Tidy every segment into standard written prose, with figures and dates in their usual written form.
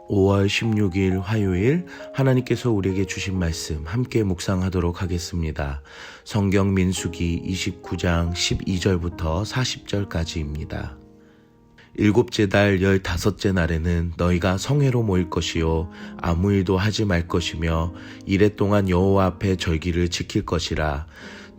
5월 16일 화요일 하나님께서 우리에게 주신 말씀 함께 묵상하도록 하겠습니다. 성경 민수기 29장 12절부터 40절까지입니다. 일곱째 달 15째 날에는 너희가 성회로 모일 것이요 아무 일도 하지 말 것이며 이래 동안 여호와 앞에 절기를 지킬 것이라.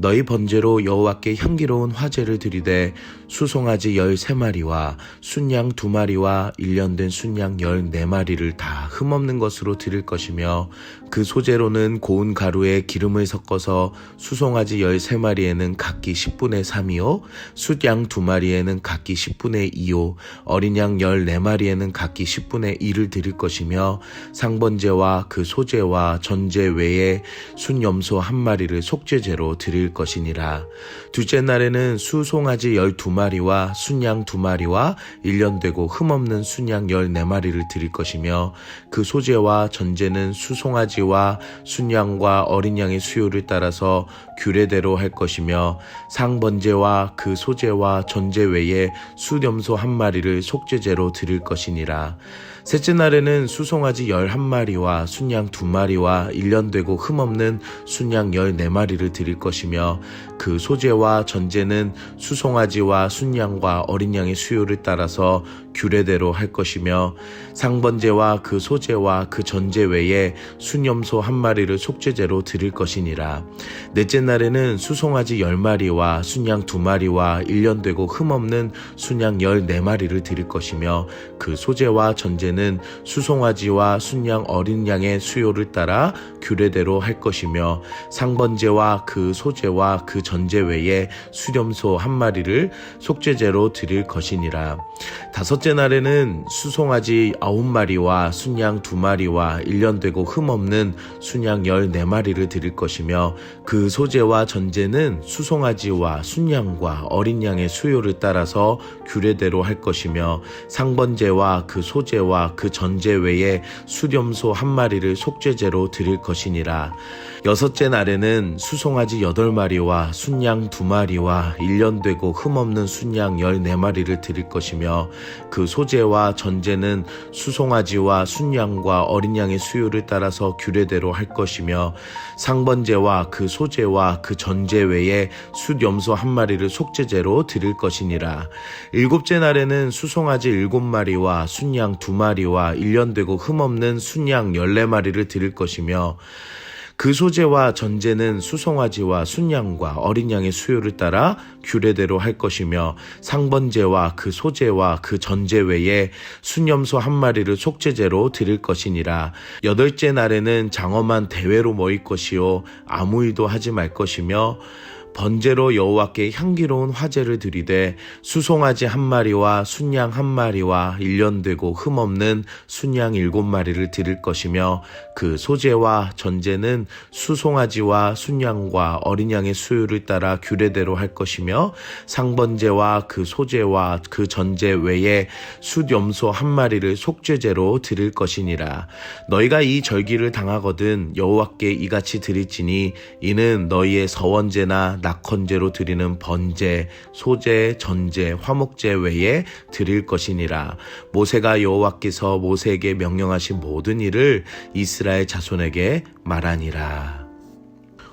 너희 번제로 여호와께 향기로운 화제를 드리되 수송아지 13마리와 순양 2마리와 1년 된 순양 14마리를 다 흠없는 것으로 드릴 것이며 그 소재로는 고운 가루에 기름을 섞어서 수송아지 13마리에는 각기 10분의 3이요 숫양 2마리에는 각기 10분의 2요 어린 양 14마리에는 각기 10분의 1을 드릴 것이며 상번제와 그 소재와 전제 외에 순염소 1마리를 속죄제로 드릴 것이니라. 둘째 날에는 수송아지 12마리와 순양 2마리와 1년 되고 흠없는 순양 14마리를 드릴 것이며 그 소재와 전제는 수송아지와 순양과 어린 양의 수요를 따라서 규례대로 할 것이며 상번제와 그 소재와 전제 외에 수염소 1마리를 속죄제로 드릴 것이니라. 셋째 날에는 수송아지 11마리와 순양 2마리와 1년 되고 흠없는 순양 14마리를 드릴 것이며 그 소재와 전제는 수송아지와 순양과 어린 양의 수요를 따라서 규례대로 할 것이며 상번제와 그 소재와 그 전제 외에 순염소 1마리를 속죄제로 드릴 것이니라. 넷째 날에는 수송아지 10마리와 순양 2마리와 1년 되고 흠없는 순양 14마리를 드릴 것이며 그 소재와 전제는 수송아지와 순양 어린 양의 수요를 따라 규례대로 할 것이며 상번제와 그 소재와 그 전제 외에 수염소 1마리를 속죄제로 드릴 것이니라. 다섯째 날에는 수송아지 9마리와 순양 2마리와 1년 되고 흠없는 순양 14마리를 드릴 것이며 그 소재와 전제는 수송아지와 순양과 어린 양의 수요를 따라서 규례대로 할 것이며 상번제와 그 소재와 그 전제 외에 수염소 1마리를 속죄제로 드릴 것이니라. 여섯째 날에는 수송아지 8마리와 순양 2마리와 1년 되고 흠없는 순양 14마리를 드릴 것이며 그 소재와 전제는 수송아지와 순양과 어린 양의 수요를 따라서 규례대로 할 것이며 상번제와 그 소재와 그 전제 외에 숫염소 1마리를 속죄제로 드릴 것이니라. 일곱째 날에는 수송아지 7마리와 순양 2마리와 1년 되고 흠없는 순양 14마리를 드릴 것이며 그 소재와 전제는 수송아지와 순양과 어린 양의 수요를 따라 규례대로 할 것이며 상번제와 그 소재와 그 전제 외에 순염소 1마리를 속죄제로 드릴 것이니라. 여덟째 날에는 장엄한 대회로 모일 것이요 아무 일도 하지 말 것이며 번제로 여호와께 향기로운 화제를 드리되 수송아지 1마리와 순양 1마리와 1년 되고 흠없는 순양 7마리를 드릴 것이며 그 소재와 전제는 수송아지와 순양과 어린 양의 수요를 따라 규례대로 할 것이며 상번제와 그 소재와 그 전제 외에 숫염소 1마리를 속죄제로 드릴 것이니라. 너희가 이 절기를 당하거든 여호와께 이같이 드릴지니 이는 너희의 서원제나 낙헌제로 드리는 번제, 소제, 전제, 화목제 외에 드릴 것이니라. 모세가 여호와께서 모세에게 명령하신 모든 일을 이스라엘 자손에게 말하니라.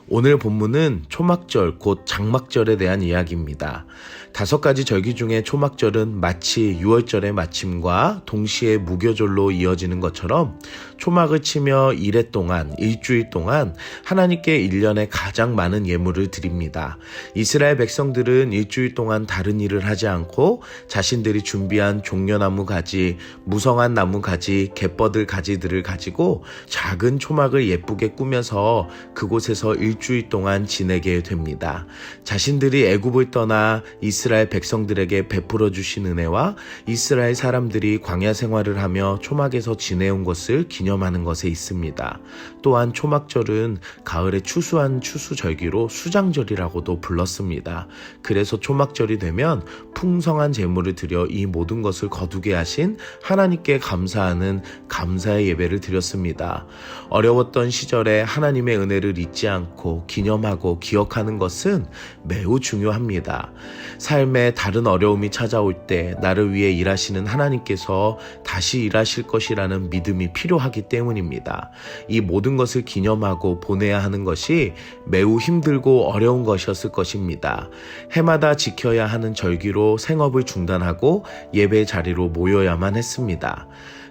오늘 본문은 초막절 곧 장막절에 대한 이야기입니다. 5가지 절기 중에 초막절은 마치 6월절의 마침과 동시에 무교절로 이어지는 것처럼 초막을 치며 이래 동안 일주일 동안 하나님께 1년에 가장 많은 예물을 드립니다. 이스라엘 백성들은 일주일 동안 다른 일을 하지 않고 자신들이 준비한 종려나무 가지, 무성한 나무 가지, 갯버들 가지들을 가지고 작은 초막을 예쁘게 꾸며서 그곳에서 일주일 동안 지내게 됩니다. 자신들이 애굽을 떠나 이스라엘 백성들에게 베풀어 주신 은혜와 이스라엘 사람들이 광야 생활을 하며 초막에서 지내온 것을 기념하는 것에 있습니다. 또한 초막절은 가을에 추수한 추수절기로 수장절이라고도 불렀습니다. 그래서 초막절이 되면 풍성한 제물을 드려 이 모든 것을 거두게 하신 하나님께 감사하는 감사의 예배를 드렸습니다. 어려웠던 시절에 하나님의 은혜를 잊지 않고 않고 기념하고 기억하는 것은 매우 중요합니다. 삶에 다른 어려움이 찾아올 때 나를 위해 일하시는 하나님께서 다시 일하실 것이라는 믿음이 필요하기 때문입니다. 이 모든 것을 기념하고 보내야 하는 것이 매우 힘들고 어려운 것이었을 것입니다. 해마다 지켜야 하는 절기로 생업을 중단하고 예배 자리로 모여야만 했습니다.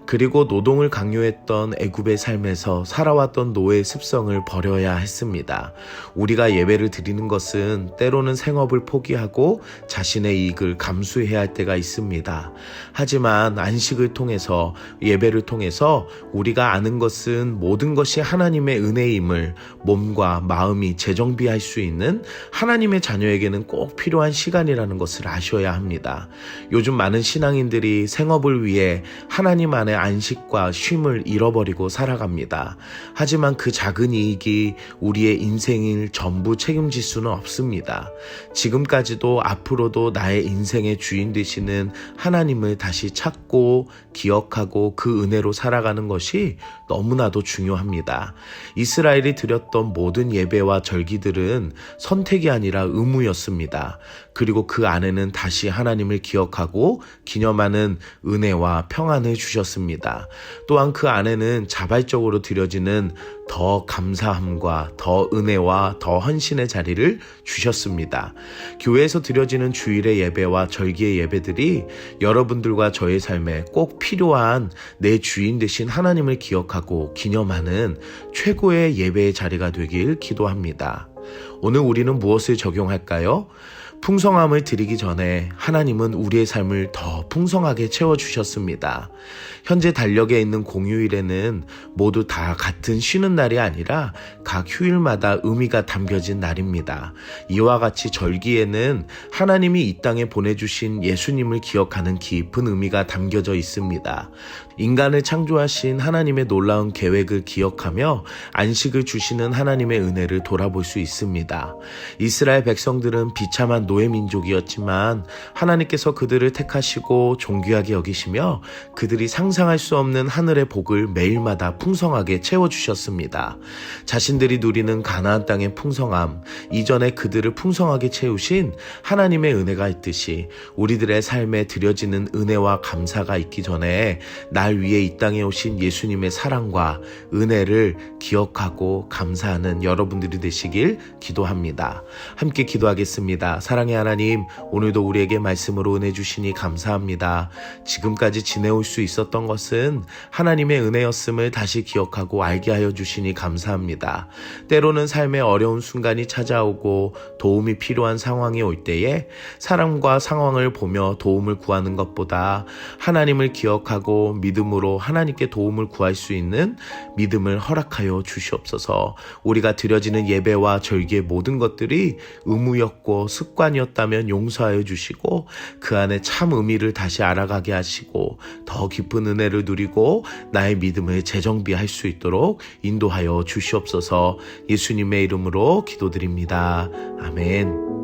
그리고 노동을 강요했던 애굽의 삶에서 살아왔던 노예의 습성을 버려야 했습니다. 우리가 예배를 드리는 것은 때로는 생업을 포기하고 자신의 이익을 감수해야 할 때가 있습니다. 하지만 안식을 통해서 예배를 통해서 우리가 아는 것은 모든 것이 하나님의 은혜임을 몸과 마음이 재정비할 수 있는 하나님의 자녀에게는 꼭 필요한 시간이라는 것을 아셔야 합니다. 요즘 많은 신앙인들이 생업을 위해 하나님 안에 안식과 쉼을 잃어버리고 살아갑니다. 하지만 그 작은 이익이 우리의 인생을 전부 책임질 수는 없습니다. 지금까지도 앞으로도 나의 인생의 주인 되시는 하나님을 다시 찾고 기억하고 그 은혜로 살아가는 것이 너무나도 중요합니다. 이스라엘이 드렸던 모든 예배와 절기들은 선택이 아니라 의무였습니다. 그리고 그 안에는 다시 하나님을 기억하고 기념하는 은혜와 평안을 주셨습니다. 또한 그 안에는 자발적으로 드려지는 더 감사함과 더 은혜와 더 헌신의 자리를 주셨습니다. 교회에서 드려지는 주일의 예배와 절기의 예배들이 여러분들과 저의 삶에 꼭 필요한 내 주인 되신 하나님을 기억하고 기념하는 최고의 예배의 자리가 되길 기도합니다. 오늘 우리는 무엇을 적용할까요? 풍성함을 드리기 전에 하나님은 우리의 삶을 더 풍성하게 채워주셨습니다. 현재 달력에 있는 공휴일에는 모두 다 같은 쉬는 날이 아니라 각 휴일마다 의미가 담겨진 날입니다. 이와 같이 절기에는 하나님이 이 땅에 보내주신 예수님을 기억하는 깊은 의미가 담겨져 있습니다. 인간을 창조하신 하나님의 놀라운 계획을 기억하며 안식을 주시는 하나님의 은혜를 돌아볼 수 있습니다. 이스라엘 백성들은 비참한 노예 민족이었지만 하나님께서 그들을 택하시고 존귀하게 여기시며 그들이 상상할 수 없는 하늘의 복을 매일마다 풍성하게 채워주셨습니다. 자신들이 누리는 가나안 땅의 풍성함, 이전에 그들을 풍성하게 채우신 하나님의 은혜가 있듯이 우리들의 삶에 드려지는 은혜와 감사가 있기 전에 날 위해 이 땅에 오신 예수님의 사랑과 은혜를 기억하고 감사하는 여러분들이 되시길 기도합니다. 함께 기도하겠습니다. 사랑의 하나님, 오늘도 우리에게 말씀으로 은혜 주시니 감사합니다. 지금까지 지내올 수 있었던 것은 하나님의 은혜였음을 다시 기억하고 알게 하여 주시니 감사합니다. 때로는 삶의 어려운 순간이 찾아오고 도움이 필요한 상황이 올 때에 사람과 상황을 보며 도움을 구하는 것보다 하나님을 기억하고 믿음으로 하나님께 도움을 구할 수 있는 믿음을 허락하여 주시옵소서. 우리가 드려지는 예배와 절기의 모든 것들이 의무였고 습관이었다면 용서하여 주시고 그 안에 참 의미를 다시 알아가게 하시고 더 깊은 은혜를 누리고 나의 믿음을 재정비할 수 있도록 인도하여 주시옵소서. 예수님의 이름으로 기도드립니다. 아멘.